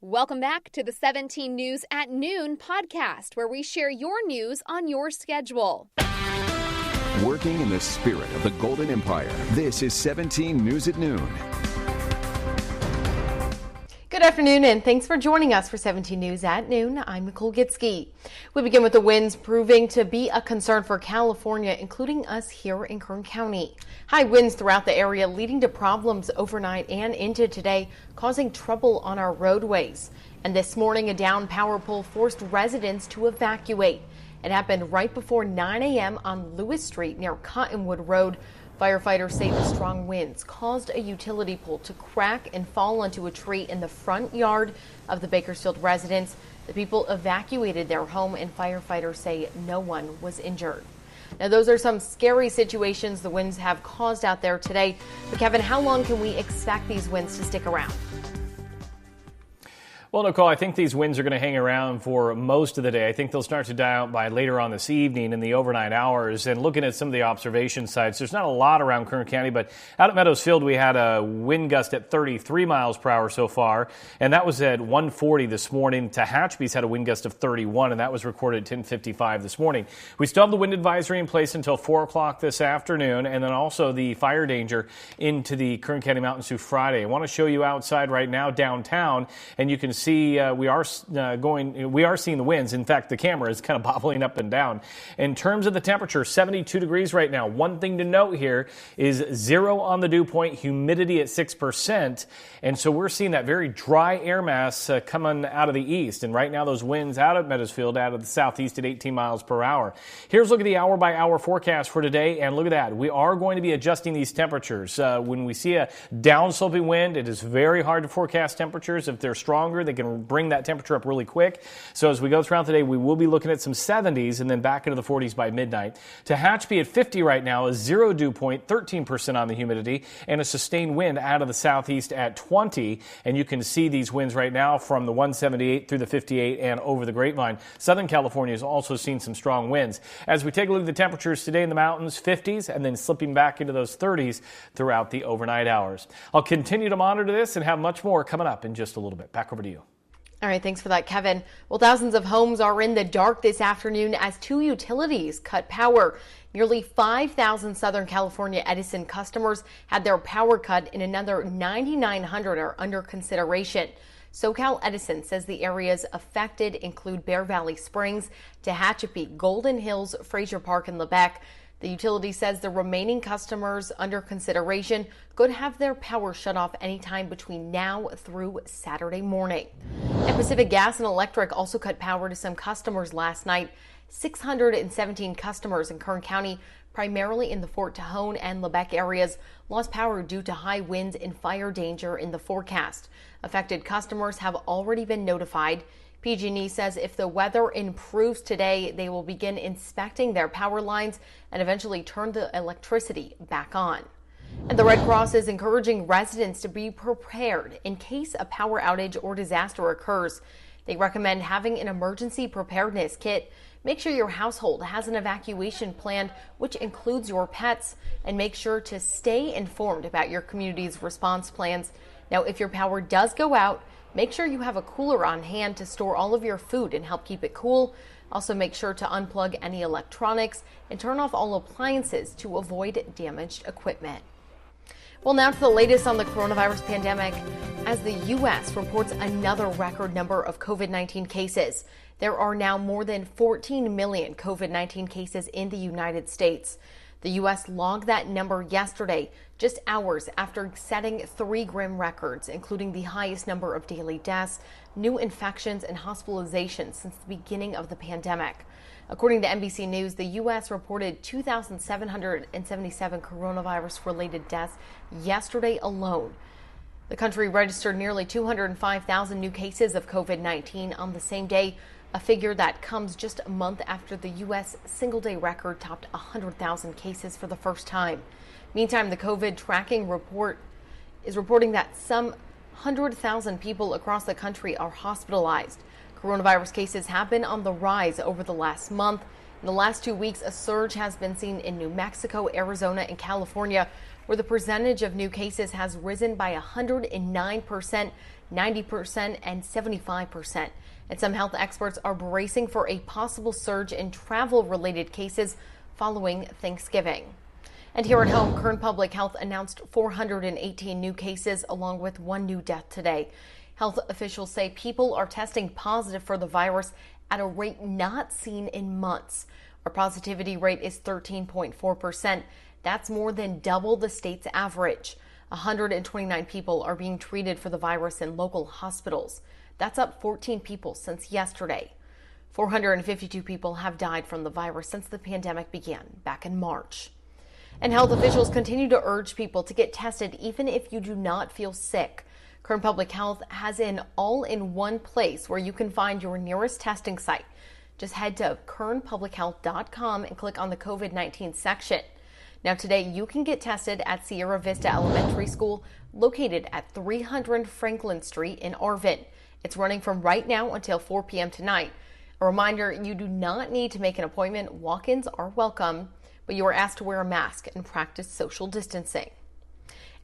Welcome back to the 17 News at Noon podcast, where we share your news on your schedule. Working in the spirit of the Golden Empire, this is 17 News at Noon. Good afternoon, and thanks for joining us for 17 News at Noon. I'm Nicole Gitsky. We begin with the winds proving to be a concern for California, including us here in Kern County. High winds throughout the area leading to problems overnight and into today, causing trouble on our roadways. And this morning, a downed power pole forced residents to evacuate. It happened right before 9 a.m. on Lewis Street near Cottonwood Road. Firefighters say the strong winds caused a utility pole to crack and fall onto a tree in the front yard of the Bakersfield residence. The people evacuated their home, and firefighters say no one was injured. Now, those are some scary situations the winds have caused out there today. But Kevin, how long can we expect these winds to stick around? Well, Nicole, I think these winds are going to hang around for most of the day. I think they'll start to die out by later on this evening in the overnight hours. And looking at some of the observation sites, there's not a lot around Kern County, but out at Meadows Field, we had a wind gust at 33 miles per hour so far, and that was at 1:40 this morning. Tehachapi's had a wind gust of 31, and that was recorded at 10:55 this morning. We still have the wind advisory in place until 4 o'clock this afternoon, and then also the fire danger into the Kern County Mountains through Friday. I want to show you outside right now downtown, and you can see we are seeing the winds. In fact, the camera is kind of bobbling up and down. In terms of the temperature, 72 degrees right now. One thing to note here is 0 on the dew point, humidity at 6%. And so we're seeing that very dry air mass coming out of the east. And right now those winds out of Meadowsfield out of the southeast at 18 miles per hour. Here's a look at the hour by hour forecast for today. And look at that. We are going to be adjusting these temperatures. When we see a downsloping wind, it is very hard to forecast temperatures. If they're stronger, they can bring that temperature up really quick. So as we go throughout the day, we will be looking at some 70s and then back into the 40s by midnight. Tehachapi at 50 right now, a 0 dew point, 13% on the humidity, and a sustained wind out of the southeast at 20. And you can see these winds right now from the 178 through the 58 and over the Grapevine. Southern California has also seen some strong winds. As we take a look at the temperatures today in the mountains, 50s, and then slipping back into those 30s throughout the overnight hours. I'll continue to monitor this and have much more coming up in just a little bit. Back over to you. All right, thanks for that, Kevin. Well, thousands of homes are in the dark this afternoon as 2 utilities cut power. Nearly 5,000 Southern California Edison customers had their power cut, and another 9,900 are under consideration. SoCal Edison says the areas affected include Bear Valley Springs, Tehachapi, Golden Hills, Frazier Park, and Lebec. The utility says the remaining customers under consideration could have their power shut off anytime between now through Saturday morning. And Pacific Gas and Electric also cut power to some customers last night. 617 customers in Kern County, primarily in the Fort Tejon and Lebec areas, lost power due to high winds and fire danger in the forecast. Affected customers have already been notified. PG&E says if the weather improves today, they will begin inspecting their power lines and eventually turn the electricity back on. And the Red Cross is encouraging residents to be prepared in case a power outage or disaster occurs. They recommend having an emergency preparedness kit. Make sure your household has an evacuation plan, which includes your pets, and make sure to stay informed about your community's response plans. Now, if your power does go out, make sure you have a cooler on hand to store all of your food and help keep it cool. Also, make sure to unplug any electronics and turn off all appliances to avoid damaged equipment. Well, now to the latest on the coronavirus pandemic. As the U.S. reports another record number of COVID-19 cases, there are now more than 14 million COVID-19 cases in the United States. The U.S. logged that number yesterday, just hours after setting 3 grim records, including the highest number of daily deaths, new infections, and hospitalizations since the beginning of the pandemic. According to NBC News, the U.S. reported 2,777 coronavirus-related deaths yesterday alone. The country registered nearly 205,000 new cases of COVID-19 on the same day, a figure that comes just a month after the U.S. single-day record topped 100,000 cases for the first time. Meantime, the COVID tracking report is reporting that some 100,000 people across the country are hospitalized. Coronavirus cases have been on the rise over the last month. In the last 2 weeks, a surge has been seen in New Mexico, Arizona, and California. where the percentage of new cases has risen by 109%, 90%, and 75%. And some health experts are bracing for a possible surge in travel-related cases following Thanksgiving. And here at home, Kern Public Health announced 418 new cases along with one new death today. Health officials say people are testing positive for the virus at a rate not seen in months. Our positivity rate is 13.4%. That's more than double the state's average. 129 people are being treated for the virus in local hospitals. That's up 14 people since yesterday. 452 people have died from the virus since the pandemic began back in March. And health officials continue to urge people to get tested even if you do not feel sick. Kern Public Health has an all-in-one place where you can find your nearest testing site. Just head to kernpublichealth.com and click on the COVID-19 section. Now today you can get tested at Sierra Vista Elementary School, located at 300 Franklin Street in Arvin. It's running from right now until 4 p.m. tonight. A reminder, you do not need to make an appointment. Walk-ins are welcome, but you are asked to wear a mask and practice social distancing.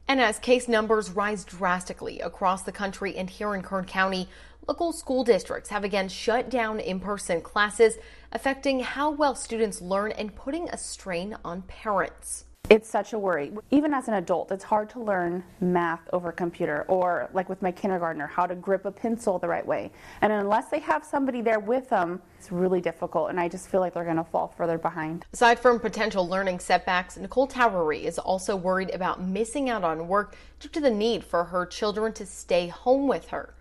And as case numbers rise drastically across the country and here in Kern County, local school districts have again shut down in-person classes, affecting how well students learn and putting a strain on parents. It's such a worry. Even as an adult, it's hard to learn math over a computer, or like with my kindergartner, how to grip a pencil the right way. And unless they have somebody there with them, it's really difficult, and I just feel like they're going to fall further behind. Aside from potential learning setbacks, Nicole Towery is also worried about missing out on work due to the need for her children to stay home with her.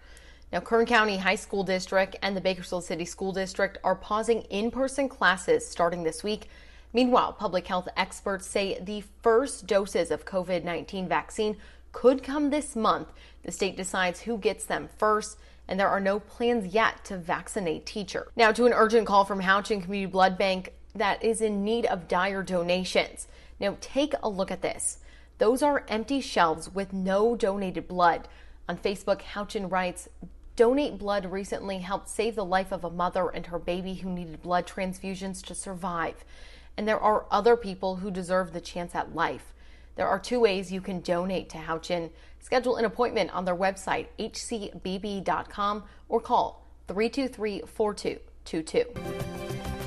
Now, Kern County High School District and the Bakersfield City School District are pausing in-person classes starting this week. Meanwhile, public health experts say the first doses of COVID-19 vaccine could come this month. The state decides who gets them first, and there are no plans yet to vaccinate teachers. Now to an urgent call from Houchin Community Blood Bank that is in need of dire donations. Now take a look at this. Those are empty shelves with no donated blood. On Facebook, Houchin writes, "Donate blood recently helped save the life of a mother and her baby who needed blood transfusions to survive. And there are other people who deserve the chance at life." There are two ways you can donate to Houchin. Schedule an appointment on their website, hcbb.com, or call 323-4222.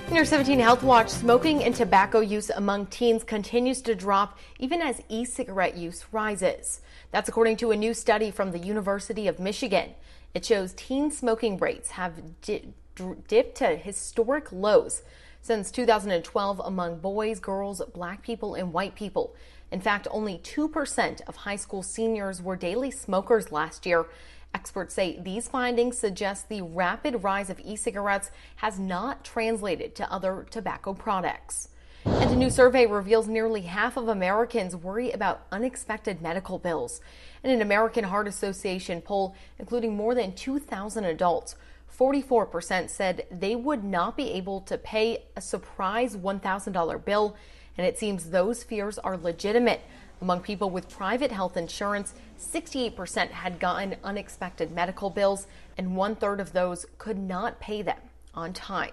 In your 17 Health Watch, smoking and tobacco use among teens continues to drop even as e-cigarette use rises. That's according to a new study from the University of Michigan. It shows teen smoking rates have dipped to historic lows since 2012 among boys, girls, black people, and white people. In fact, only 2% of high school seniors were daily smokers last year. Experts say these findings suggest the rapid rise of e-cigarettes has not translated to other tobacco products. And a new survey reveals nearly half of Americans worry about unexpected medical bills. In an American Heart Association poll, including more than 2,000 adults, 44% said they would not be able to pay a surprise $1,000 bill, and it seems those fears are legitimate. Among people with private health insurance, 68% had gotten unexpected medical bills, and 1/3 of those could not pay them on time.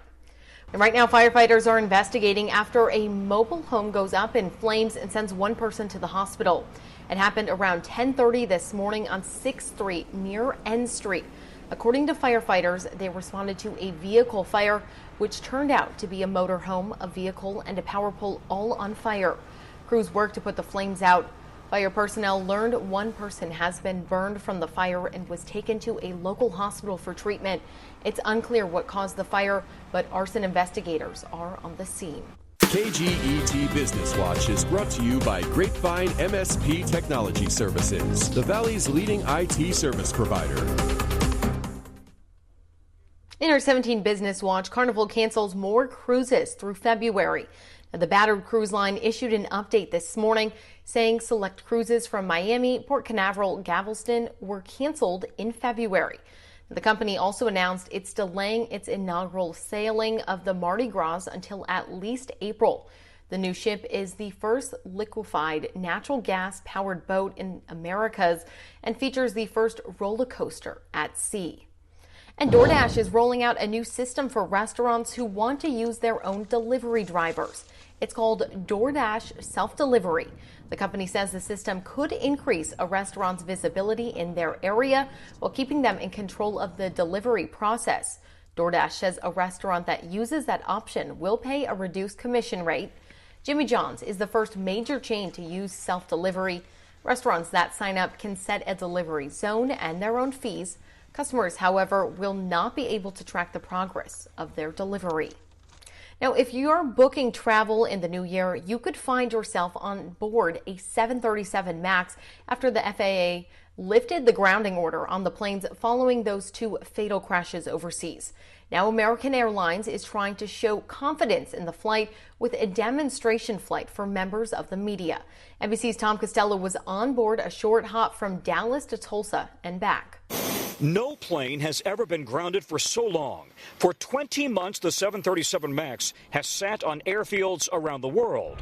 And right now, firefighters are investigating after a mobile home goes up in flames and sends one person to the hospital. It happened around 10:30 this morning on 6th Street near N Street. According to firefighters, they responded to a vehicle fire, which turned out to be a motorhome, a vehicle, and a power pole all on fire. Crews worked to put the flames out. Fire personnel learned one person has been burned from the fire and was taken to a local hospital for treatment. It's unclear what caused the fire, but arson investigators are on the scene. KGET Business Watch is brought to you by Grapevine MSP Technology Services, the Valley's leading IT service provider. In our 17 Business Watch, Carnival cancels more cruises through February. Now, the battered cruise line issued an update this morning saying select cruises from Miami, Port Canaveral, Galveston were canceled in February. The company also announced it's delaying its inaugural sailing of the Mardi Gras until at least April. The new ship is the first liquefied natural gas powered boat in Americas and features the first roller coaster at sea. And DoorDash is rolling out a new system for restaurants who want to use their own delivery drivers. It's called Doordash Self-Delivery. The company says the system could increase a restaurant's visibility in their area while keeping them in control of the delivery process. DoorDash says a restaurant that uses that option will pay a reduced commission rate. Jimmy John's is the first major chain to use self-delivery. Restaurants that sign up can set a delivery zone and their own fees. Customers, however, will not be able to track the progress of their delivery. Now, if you're booking travel in the new year, you could find yourself on board a 737 MAX after the FAA lifted the grounding order on the planes following those two fatal crashes overseas. Now, American Airlines is trying to show confidence in the flight with a demonstration flight for members of the media. NBC's Tom Costello was on board a short hop from Dallas to Tulsa and back. No plane has ever been grounded for so long. For 20 months, the 737 MAX has sat on airfields around the world.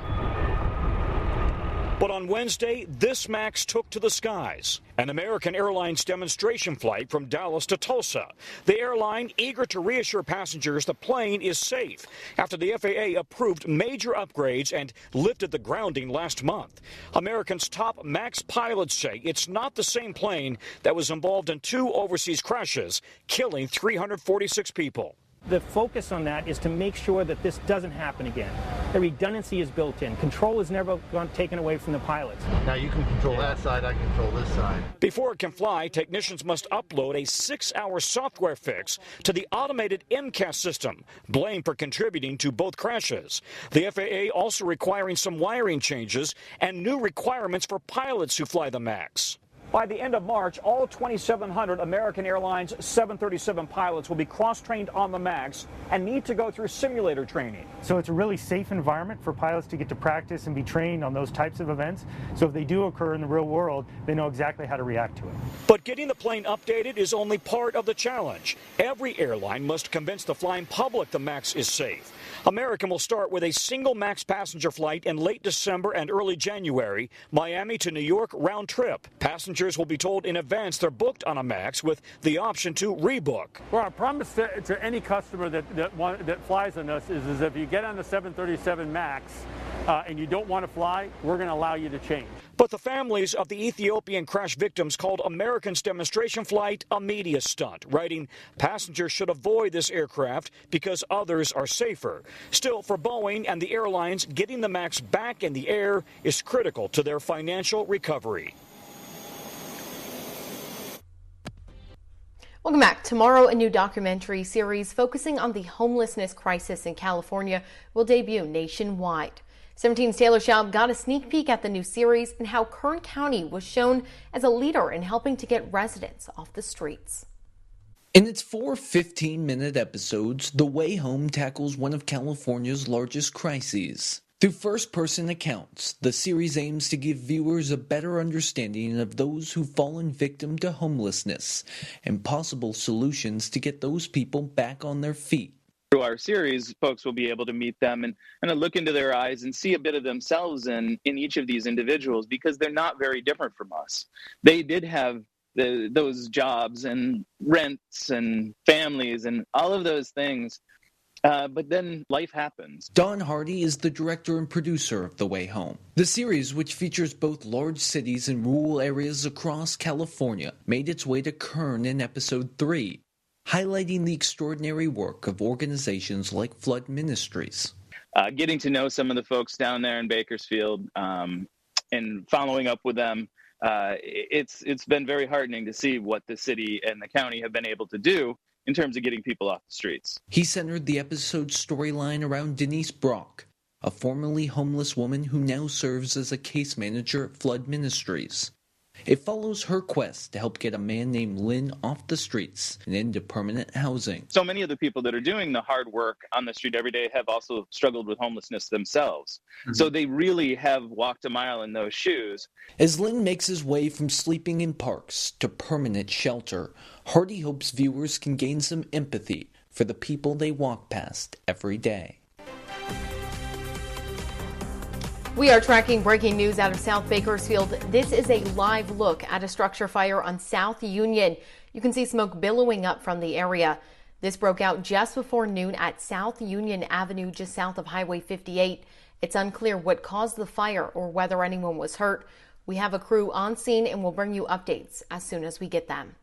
But on Wednesday, this MAX took to the skies. An American Airlines demonstration flight from Dallas to Tulsa. The airline eager to reassure passengers the plane is safe after the FAA approved major upgrades and lifted the grounding last month. Americans' top MAX pilots say it's not the same plane that was involved in two overseas crashes, killing 346 people. The focus on that is to make sure that this doesn't happen again. The redundancy is built in. Control is never taken away from the pilots. Now you can control that side, I can control this side. Before it can fly, technicians must upload a 6-hour software fix to the automated MCAS system, blamed for contributing to both crashes. The FAA also requiring some wiring changes and new requirements for pilots who fly the MAX. By the end of March, all 2,700 American Airlines 737 pilots will be cross-trained on the MAX and need to go through simulator training. So it's a really safe environment for pilots to get to practice and be trained on those types of events. So if they do occur in the real world, they know exactly how to react to it. But getting the plane updated is only part of the challenge. Every airline must convince the flying public the MAX is safe. American will start with a single MAX passenger flight in late December and early January, Miami to New York round trip. Passengers will be told in advance they're booked on a MAX with the option to rebook. Well, our promise to any customer that flies on us is if you get on the 737 MAX and you don't want to fly, we're going to allow you to change. But the families of the Ethiopian crash victims called American's demonstration flight a media stunt, writing passengers should avoid this aircraft because others are safer. Still, for Boeing and the airlines, getting the MAX back in the air is critical to their financial recovery. Welcome back. Tomorrow, a new documentary series focusing on the homelessness crisis in California will debut nationwide. 17's Taylor Schaub got a sneak peek at the new series and how Kern County was shown as a leader in helping to get residents off the streets. In its 4 15-minute episodes, The Way Home tackles one of California's largest crises. Through first-person accounts, the series aims to give viewers a better understanding of those who've fallen victim to homelessness and possible solutions to get those people back on their feet. Through our series, folks will be able to meet them and kind of look into their eyes and see a bit of themselves in each of these individuals because they're not very different from us. They did have those jobs and rents and families and all of those things. But then life happens. Don Hardy is the director and producer of The Way Home. The series, which features both large cities and rural areas across California, made its way to Kern in episode 3, highlighting the extraordinary work of organizations like Flood Ministries. Getting to know some of the folks down there in Bakersfield and following up with them, it's been very heartening to see what the city and the county have been able to do in terms of getting people off the streets. He centered the episode's storyline around Denise Brock, a formerly homeless woman who now serves as a case manager at Flood Ministries. It follows her quest to help get a man named Lynn off the streets and into permanent housing. So many of the people that are doing the hard work on the street every day have also struggled with homelessness themselves. Mm-hmm. So they really have walked a mile in those shoes. As Lynn makes his way from sleeping in parks to permanent shelter, Hardy hopes viewers can gain some empathy for the people they walk past every day. We are tracking breaking news out of South Bakersfield. This is a live look at a structure fire on South Union. You can see smoke billowing up from the area. This broke out just before noon at South Union Avenue, just south of Highway 58. It's unclear what caused the fire or whether anyone was hurt. We have a crew on scene and we'll bring you updates as soon as we get them.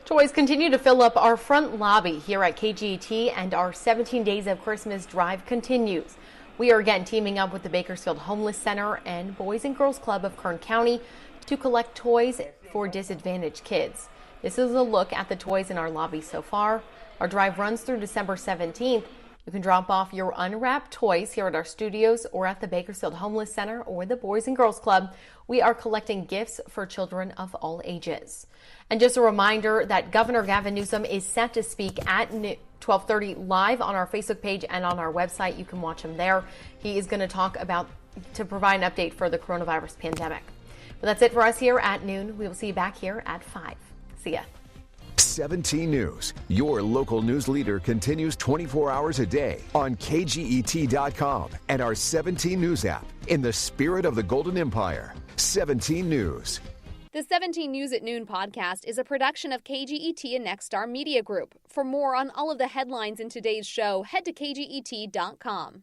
Toys continue to fill up our front lobby here at KGET, and our 17 Days of Christmas drive continues. We are again teaming up with the Bakersfield Homeless Center and Boys and Girls Club of Kern County to collect toys for disadvantaged kids. This is a look at the toys in our lobby so far. Our drive runs through December 17th. You can drop off your unwrapped toys here at our studios or at the Bakersfield Homeless Center or the Boys and Girls Club. We are collecting gifts for children of all ages. And just a reminder that Governor Gavin Newsom is set to speak at 12:30 live on our Facebook page and on our website. You can watch him there. He is going to provide an update for the coronavirus pandemic. But that's it for us here at noon. We will see you back here at 5. See ya. 17 News, your local news leader, continues 24 hours a day on KGET.com and our 17 News app. In the spirit of the Golden Empire, 17 News. The 17 News at Noon podcast is a production of KGET and Nexstar Media Group. For more on all of the headlines in today's show, head to KGET.com.